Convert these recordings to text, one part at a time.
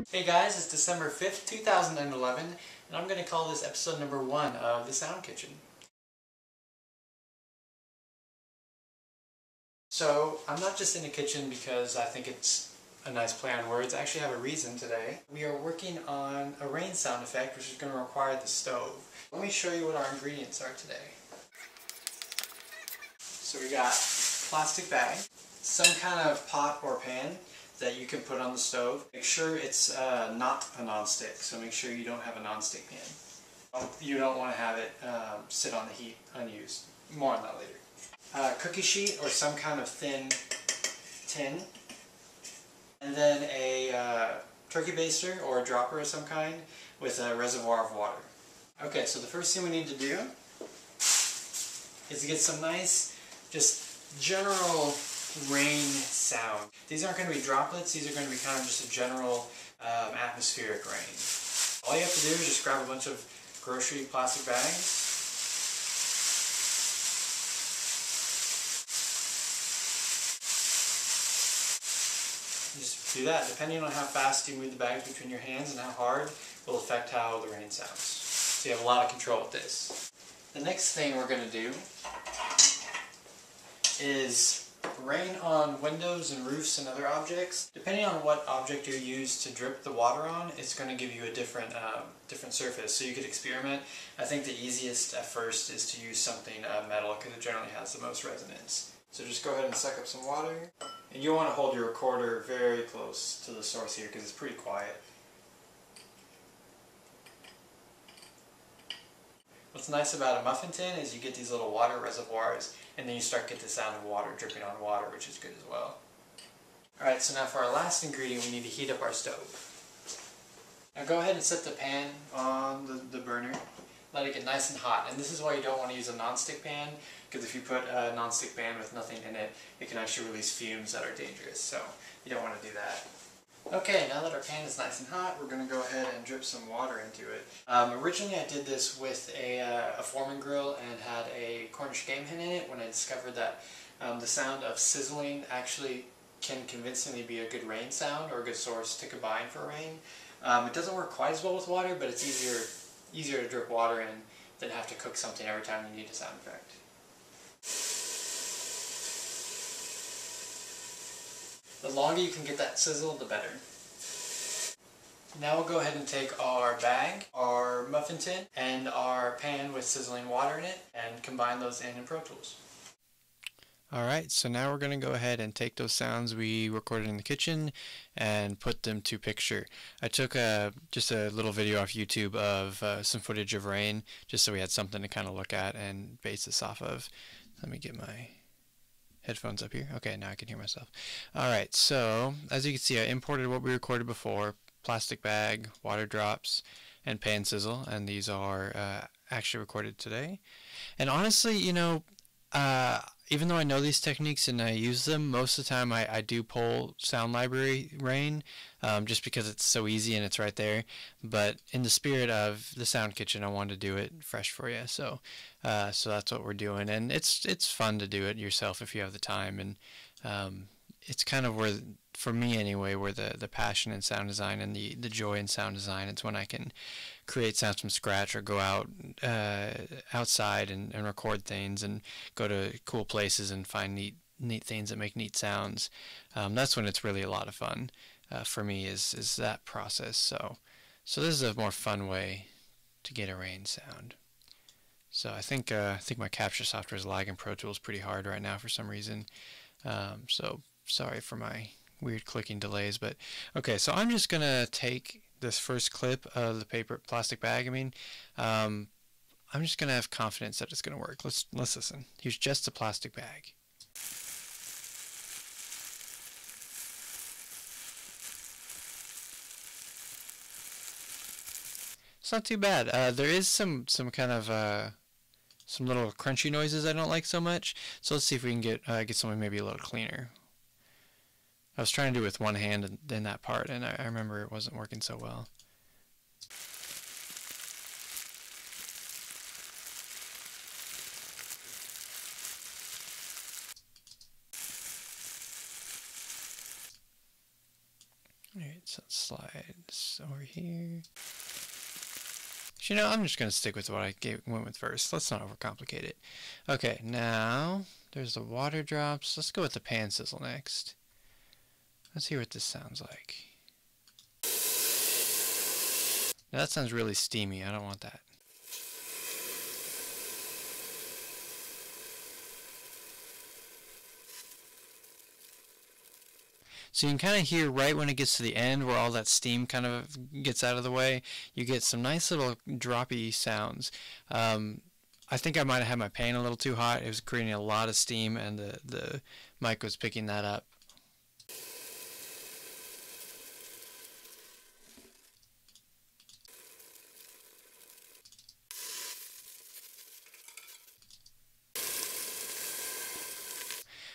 Hey guys, it's December 5th, 2011, and I'm going to call this episode number 1 of The Sound Kitchen. So, I'm not just in the kitchen because I think it's a nice play on words. I actually have a reason today. We are working on a rain sound effect, which is going to require the stove. Let me show you what our ingredients are today. So we got plastic bag, some kind of pot or pan that you can put on the stove. Make sure it's not a non-stick, so make sure you don't have a non-stick pan. You don't want to have it sit on the heat unused. More on that later. Cookie sheet or some kind of thin tin. And then a turkey baster or a dropper of some kind with a reservoir of water. Okay, so the first thing we need to do is to get some nice, just general rain sound. These aren't going to be droplets, these are going to be kind of just a general atmospheric rain. All you have to do is just grab a bunch of grocery plastic bags. Just do that. Depending on how fast you move the bags between your hands and how hard will affect how the rain sounds. So you have a lot of control with this. The next thing we're going to do is rain on windows and roofs and other objects. Depending on what object you use to drip the water on, it's going to give you a different surface. So you could experiment. I think the easiest at first is to use something metal because it generally has the most resonance. So just go ahead and suck up some water. And you want to hold your recorder very close to the source here because it's pretty quiet. What's nice about a muffin tin is you get these little water reservoirs and then you start to get the sound of water dripping on water, which is good as well. Alright, so now for our last ingredient we need to heat up our stove. Now go ahead and set the pan on the burner. Let it get nice and hot. And this is why you don't want to use a non-stick pan, because if you put a non-stick pan with nothing in it, it can actually release fumes that are dangerous. So you don't want to do that. Okay, now that our pan is nice and hot, we're going to go ahead and drip some water into it. Originally I did this with a Foreman grill and had a Cornish game hen in it when I discovered that the sound of sizzling actually can convincingly be a good rain sound or a good source to combine for rain. It doesn't work quite as well with water, but it's easier to drip water in than have to cook something every time you need a sound effect. The longer you can get that sizzle, the better. Now we'll go ahead and take our bag, our muffin tin, and our pan with sizzling water in it and combine those in Pro Tools. Alright, so now we're going to go ahead and take those sounds we recorded in the kitchen and put them to picture. I took just a little video off YouTube of some footage of rain, just so we had something to kind of look at and base this off of. Let me get my headphones up here. Okay, now I can hear myself. Alright, so as you can see, I imported what we recorded before: plastic bag, water drops, and pan sizzle, and these are actually recorded today. And honestly, you know, even though I know these techniques and I use them, most of the time I do pull Sound Library Rain just because it's so easy and it's right there. But in the spirit of the Sound Kitchen, I wanted to do it fresh for you. So so that's what we're doing. And it's fun to do it yourself if you have the time. And it's kind of where, for me anyway, where the passion in sound design and the joy in sound design, it's when I can create sounds from scratch or go out outside and record things and go to cool places and find neat things that make neat sounds. That's when it's really a lot of fun for me, is that process. So this is a more fun way to get a rain sound. So I think my capture software is lagging Pro Tools pretty hard right now for some reason. So sorry for my weird clicking delays, but okay, so I'm just gonna take this first clip of the plastic bag. I'm just gonna have confidence that it's gonna work. Let's listen. Here's just a plastic bag. It's not too bad. There is some kind of some little crunchy noises I don't like so much. So let's see if we can get something maybe a little cleaner. I was trying to do it with one hand in that part, and I remember it wasn't working so well. Alright, So let's slide this over here. You know, I'm just going to stick with what I went with first. Let's not overcomplicate it. Okay, now there's the water drops. Let's go with the pan sizzle next. Let's hear what this sounds like. Now that sounds really steamy. I don't want that. So you can kind of hear right when it gets to the end where all that steam kind of gets out of the way, you get some nice little droppy sounds. I think I might have had my pan a little too hot. It was creating a lot of steam and the mic was picking that up.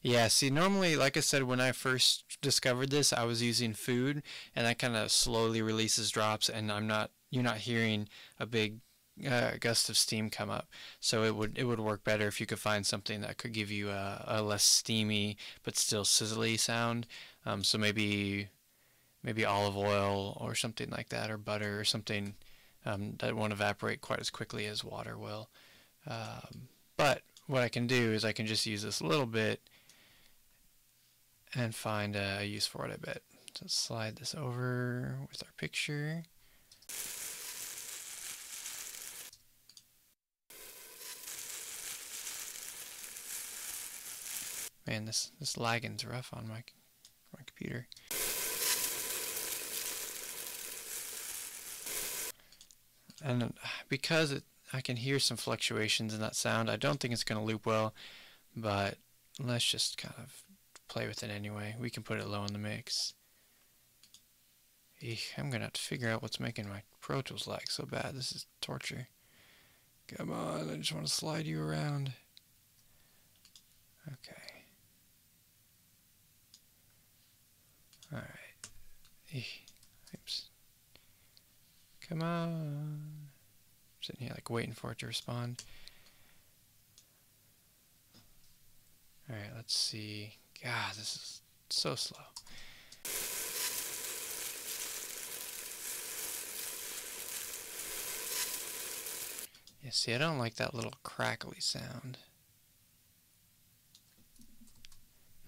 Yeah, see, normally, like I said, when I first discovered this, I was using food, and that kind of slowly releases drops, and you're not hearing a big gust of steam come up. So it would work better if you could find something that could give you a less steamy but still sizzly sound. So maybe olive oil or something like that, or butter or something that won't evaporate quite as quickly as water will. But what I can do is I can just use this a little bit and find a use for it, I bet. So let's slide this over with our picture. Man, this lagging's rough on my computer. And because I can hear some fluctuations in that sound, I don't think it's going to loop well, but let's just kind of play with it anyway. We can put it low in the mix. Eek, I'm going to have to figure out what's making my Pro Tools lag so bad. This is torture. Come on, I just want to slide you around. Okay. Alright. Oops. Come on. I'm sitting here like waiting for it to respond. Alright, let's see. God, this is so slow. Yeah, see, I don't like that little crackly sound.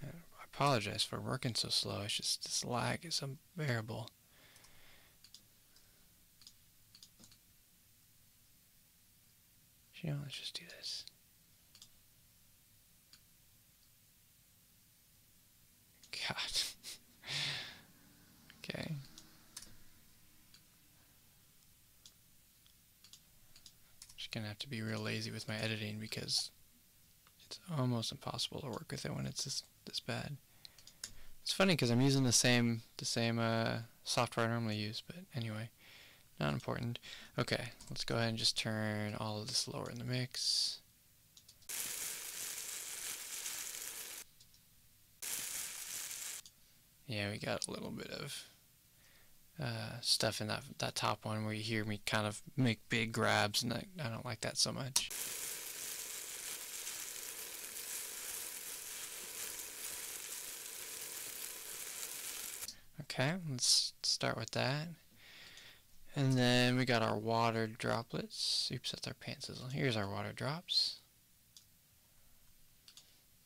I apologize for working so slow. It's just this lag is unbearable. You know, let's just do this. God. Okay. Just gonna have to be real lazy with my editing because it's almost impossible to work with it when it's this bad. It's funny because I'm using the same software I normally use, but anyway, not important. Okay, let's go ahead and just turn all of this lower in the mix. Yeah, we got a little bit of stuff in that top one where you hear me kind of make big grabs, and I don't like that so much. Okay, let's start with that. And then we got our water droplets. Oops, that's our pan sizzle. Here's our water drops.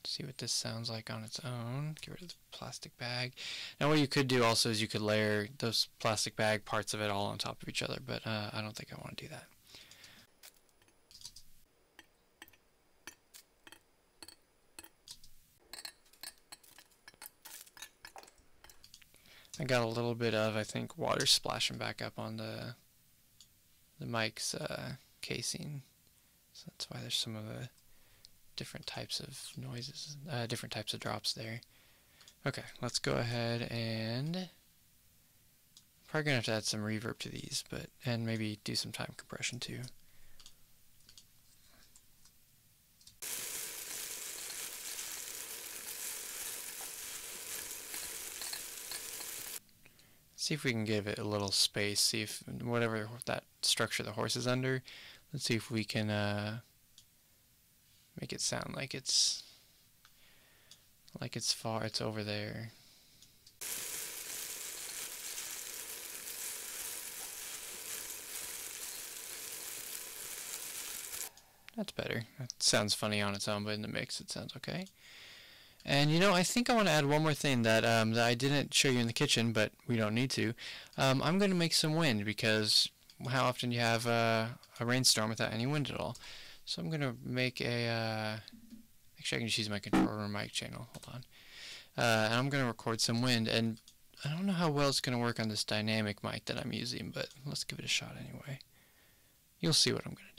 See what this sounds like on its own. Get rid of the plastic bag. Now what you could do also is you could layer those plastic bag parts of it all on top of each other, but I don't think I want to do that. I got a little bit of, I think, water splashing back up on the mic's casing, so that's why there's some of the different types of noises, different types of drops there. Okay, let's go ahead and probably gonna have to add some reverb to these, and maybe do some time compression too. See if we can give it a little space. See if whatever that structure the horse is under, let's see if we can make it sound like it's far, it's over there. That's better. That sounds funny on its own, but in the mix it sounds okay. And you know, I think I want to add one more thing that that I didn't show you in the kitchen, but we don't need to. I'm going to make some wind because how often do you have a rainstorm without any wind at all? So I'm going to make a, actually I can just use my control room mic channel, hold on. And I'm going to record some wind, and I don't know how well it's going to work on this dynamic mic that I'm using, but let's give it a shot anyway. You'll see what I'm going to do.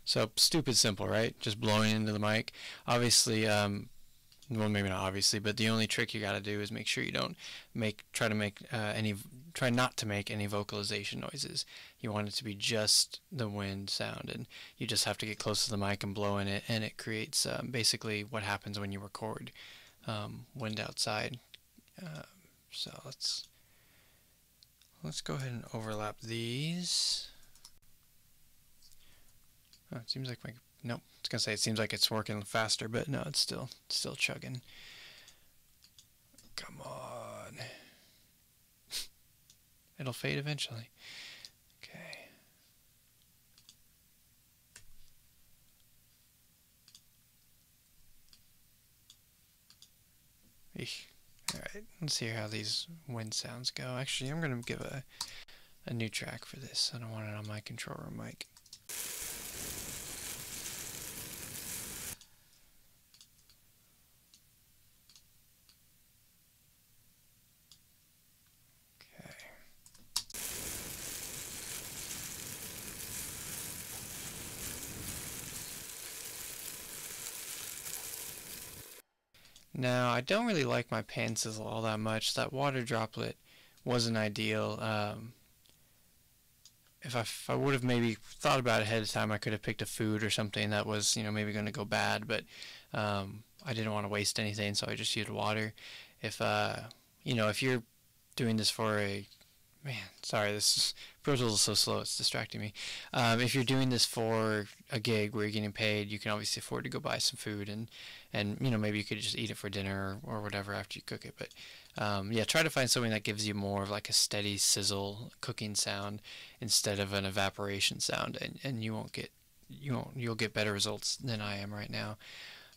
So stupid simple, right? Just blowing into the mic. Obviously, well, maybe not obviously, but the only trick you got to do is make sure you don't try not to make any vocalization noises. You want it to be just the wind sound, and you just have to get close to the mic and blow in it, and it creates basically what happens when you record wind outside. So let's go ahead and overlap these. Oh, it seems like nope, I was gonna say it seems like it's working faster, but no, it's still chugging. Come on. It'll fade eventually. Okay. Eesh. Alright, let's see how these wind sounds go. Actually, I'm gonna give a new track for this. I don't want it on my control room mic. Now, I don't really like my pan sizzle all that much. That water droplet wasn't ideal. If I would have maybe thought about it ahead of time, I could have picked a food or something that was, you know, maybe going to go bad, but I didn't want to waste anything, so I just used water. If, you know, if you're doing this for a, man, sorry, this Pro Tools is so slow, it's distracting me. If you're doing this for a gig where you're getting paid, you can obviously afford to go buy some food, and you know, maybe you could just eat it for dinner or whatever after you cook it. But yeah, try to find something that gives you more of like a steady sizzle cooking sound instead of an evaporation sound, and you'll get better results than I am right now.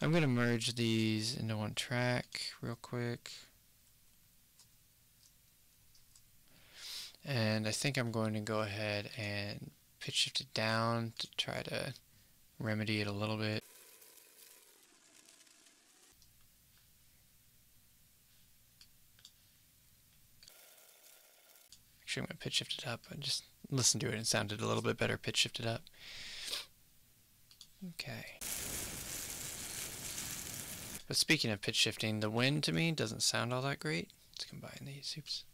I'm going to merge these into one track real quick. And I think I'm going to go ahead and pitch shift it down to try to remedy it a little bit. Actually, I'm going to pitch shift it up. I just listened to it and it sounded a little bit better pitch shifted up. Okay. But speaking of pitch shifting, the wind to me doesn't sound all that great. Let's combine these. Oops.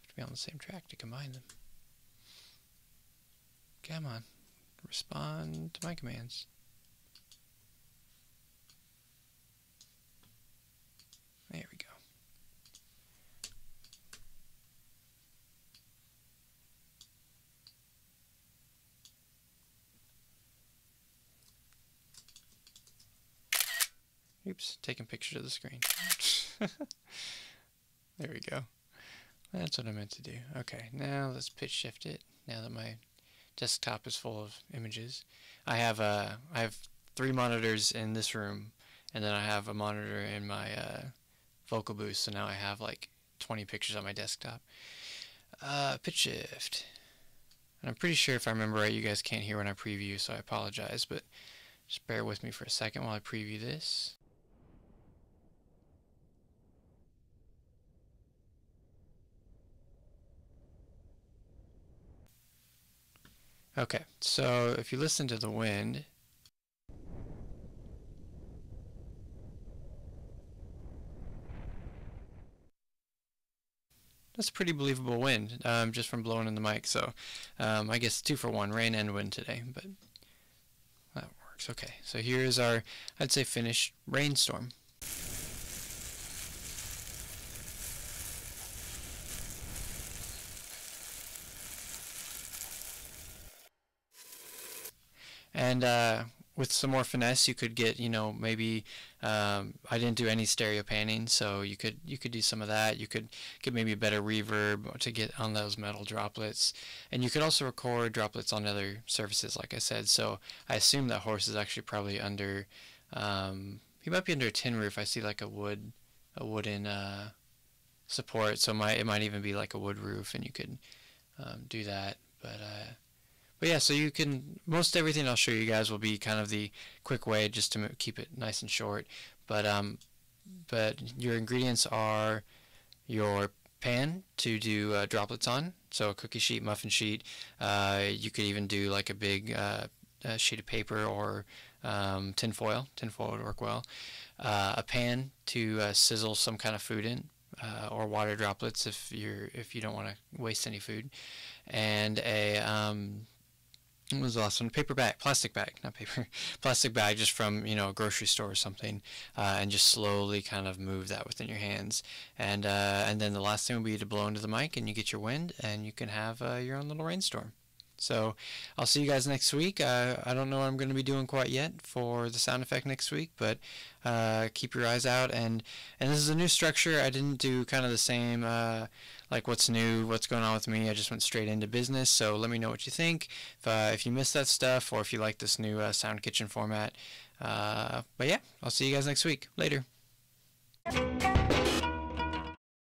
To be on the same track to combine them. Come on, respond to my commands. There we go. Oops, taking pictures of the screen. There we go. That's what I meant to do. Okay, now let's pitch shift it. Now that my desktop is full of images, I have 3 monitors in this room, and then I have a monitor in my vocal booth. So now I have like 20 pictures on my desktop. Pitch shift. And I'm pretty sure if I remember right, you guys can't hear when I preview, so I apologize. But just bear with me for a second while I preview this. Okay, so if you listen to the wind, that's a pretty believable wind, just from blowing in the mic. So I guess 2 for 1, rain and wind today, but that works. Okay, so here's our, I'd say, finished rainstorm. And with some more finesse, you could get, you know, maybe I didn't do any stereo panning, so you could do some of that. You could get maybe a better reverb to get on those metal droplets, and you could also record droplets on other surfaces, like I said. So I assume that horse is actually probably under, he might be under a tin roof. I see like a wooden support, so it might even be like a wood roof, and you could do that. But yeah, so you can, most everything I'll show you guys will be kind of the quick way just to keep it nice and short. But your ingredients are your pan to do droplets on, so a cookie sheet, muffin sheet. You could even do like a big sheet of paper or tin foil. Tin foil would work well. A pan to sizzle some kind of food in, or water droplets if you don't want to waste any food, and what was the last one? Paper bag, plastic bag, not paper, plastic bag, just from, you know, a grocery store or something, and just slowly kind of move that within your hands, and then the last thing would be to blow into the mic, and you get your wind, and you can have your own little rainstorm. So I'll see you guys next week. I don't know what I'm going to be doing quite yet for the sound effect next week, but keep your eyes out. And this is a new structure. I didn't do kind of the same, like what's new, what's going on with me. I just went straight into business. So let me know what you think. If you missed that stuff, or if you like this new Sound Kitchen format. But yeah, I'll see you guys next week. Later.